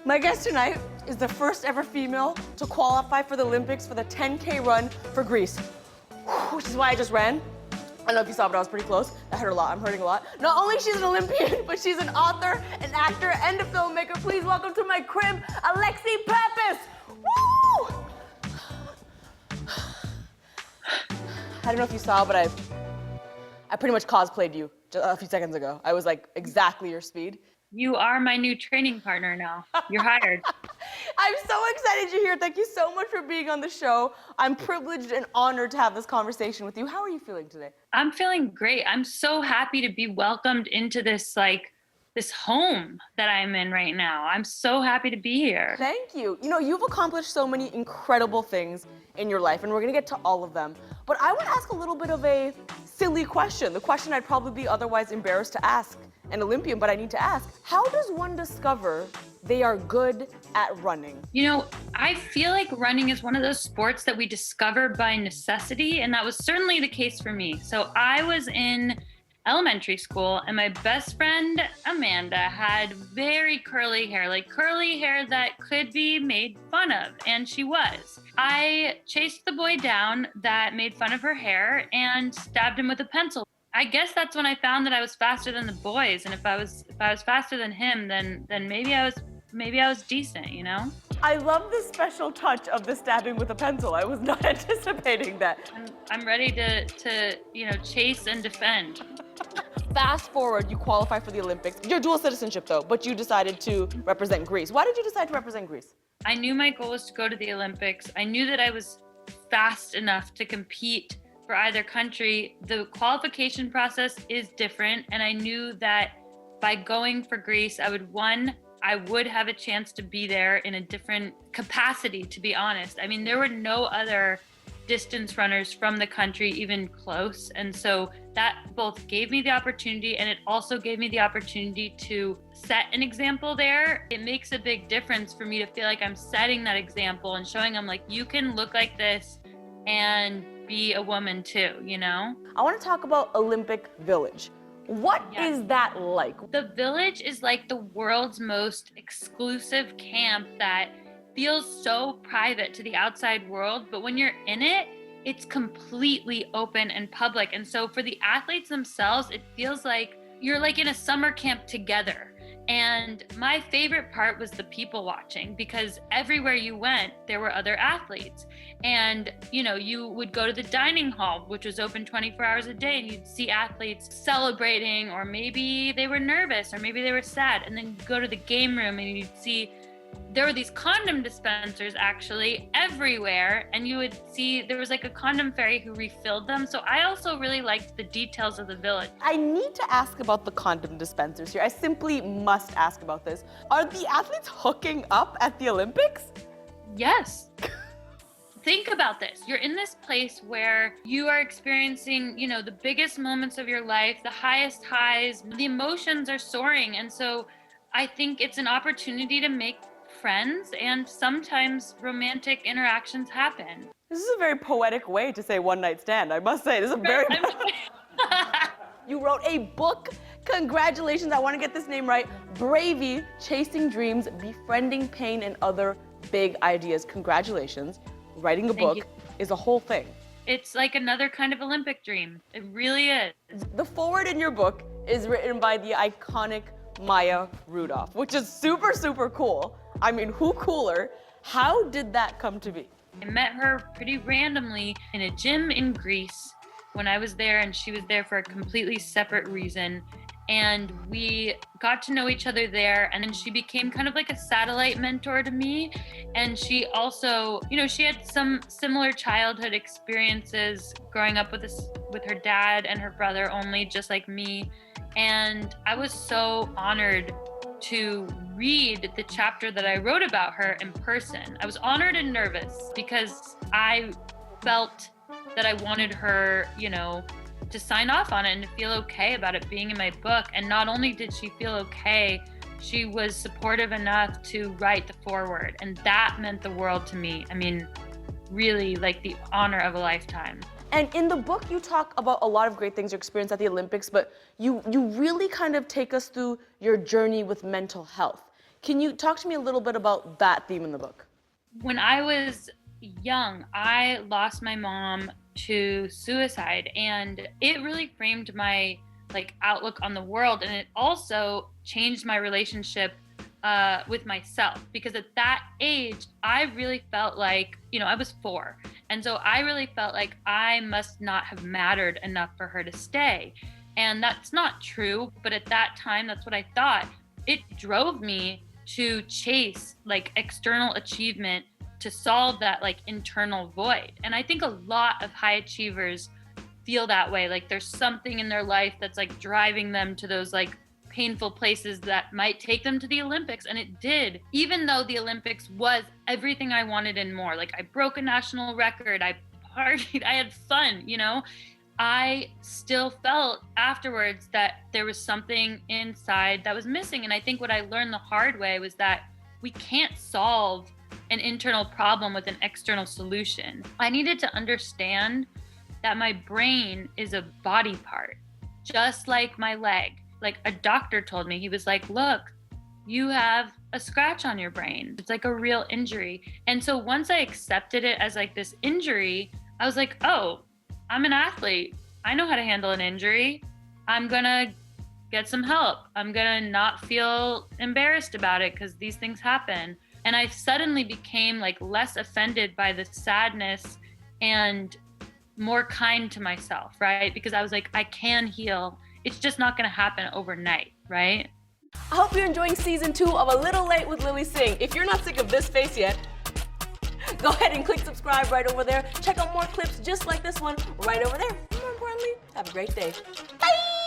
My guest tonight is the first ever female to qualify for the Olympics for the 10K run for Greece, which is why I just ran. I don't know if you saw, but I was pretty close. That hurt a lot. I'm hurting a lot. Not only she's an Olympian, but she's an author, an actor, and a filmmaker. Please welcome to my crib, Alexi Pappas. Woo! I don't know if you saw, but I pretty much cosplayed you a few seconds ago. I was like exactly your speed. You are my new training partner now. You're hired. I'm so excited you're here. Thank you so much for being on the show. I'm privileged and honored to have this conversation with you. How are you feeling today? I'm feeling great. I'm so happy to be welcomed into this home that I'm in right now. I'm so happy to be here. Thank you. You know, you've accomplished so many incredible things in your life, and we're gonna get to all of them. But I want to ask a little bit of a silly question, the question I'd probably be otherwise embarrassed to ask an Olympian, but I need to ask. How does one discover they are good at running? You know, I feel like running is one of those sports that we discover by necessity, and that was certainly the case for me. So I was in elementary school, and my best friend Amanda had very curly hair, like curly hair that could be made fun of, and she was. I chased the boy down that made fun of her hair and stabbed him with a pencil. I guess that's when I found that I was faster than the boys, and if I was faster than him, then maybe I was decent, you know? I love this special touch of the stabbing with a pencil. I was not anticipating that. I'm ready to chase and defend. Fast forward, you qualify for the Olympics. You're dual citizenship though, but you decided to represent Greece. Why did you decide to represent Greece? I knew my goal was to go to the Olympics. I knew that I was fast enough to compete for either country. The qualification process is different, and I knew that by going for Greece, I would have a chance to be there in a different capacity, to be honest. I mean, there were no other distance runners from the country even close. And so that both gave me the opportunity, and it also gave me the opportunity to set an example there. It makes a big difference for me to feel like I'm setting that example and showing them, like, you can look like this and be a woman too, you know? I want to talk about Olympic Village. What is that like? The Village is like the world's most exclusive camp that feels so private to the outside world, but when you're in it, it's completely open and public. And so for the athletes themselves, it feels like you're like in a summer camp together. And my favorite part was the people watching, because everywhere you went, there were other athletes. And, you know, you would go to the dining hall, which was open 24 hours a day, and you'd see athletes celebrating, or maybe they were nervous, or maybe they were sad. And then you'd go to the game room and you'd see there were these condom dispensers actually everywhere, and you would see there was like a condom fairy who refilled them. So I also really liked the details of the Village. I need to ask about the condom dispensers here. I simply must ask about this. Are the athletes hooking up at the Olympics? Yes. Think about this. You're in this place where you are experiencing, you know, the biggest moments of your life, the highest highs, the emotions are soaring. And so I think it's an opportunity to make friends, and sometimes romantic interactions happen. This is a very poetic way to say one night stand, I must say. This is a very... You wrote a book. Congratulations, I want to get this name right. Bravey, Chasing Dreams, Befriending Pain and Other Big Ideas. Congratulations. Writing a book is a whole thing. It's like another kind of Olympic dream. It really is. The foreword in your book is written by the iconic Maya Rudolph, which is super, super cool. I mean, who cooler? How did that come to be? I met her pretty randomly in a gym in Greece when I was there, and she was there for a completely separate reason. And we got to know each other there, and then she became kind of like a satellite mentor to me. And she also, you know, she had some similar childhood experiences growing up with her dad and her brother only, just like me. And I was so honored to read the chapter that I wrote about her in person. I was honored and nervous because I felt that I wanted her, you know, to sign off on it and to feel okay about it being in my book. And not only did she feel okay, she was supportive enough to write the foreword. And that meant the world to me. I mean, really like the honor of a lifetime. And in the book, you talk about a lot of great things you experienced at the Olympics, but you really kind of take us through your journey with mental health. Can you talk to me a little bit about that theme in the book? When I was young, I lost my mom to suicide, and it really framed my outlook on the world, and it also changed my relationship with myself, because at that age I really felt like, I was 4, and so I really felt like I must not have mattered enough for her to stay. And that's not true, but at that time that's what I thought. It drove me to chase external achievement to solve that internal void. And I think a lot of high achievers feel that way. There's something in their life that's driving them to those painful places that might take them to the Olympics. And it did, even though the Olympics was everything I wanted and more. I broke a national record, I partied, I had fun, I still felt afterwards that there was something inside that was missing. And I think what I learned the hard way was that we can't solve an internal problem with an external solution. I needed to understand that my brain is a body part, just like my leg. A doctor told me, he was like, look, you have a scratch on your brain. It's a real injury. And so once I accepted it as this injury, I was like, oh, I'm an athlete. I know how to handle an injury. I'm gonna get some help. I'm gonna not feel embarrassed about it because these things happen. And I suddenly became less offended by the sadness and more kind to myself, right? Because I was like, I can heal. It's just not gonna happen overnight, right? I hope you're enjoying season 2 of A Little Late with Lilly Singh. If you're not sick of this face yet, go ahead and click subscribe right over there. Check out more clips just like this one right over there. More importantly, have a great day. Bye!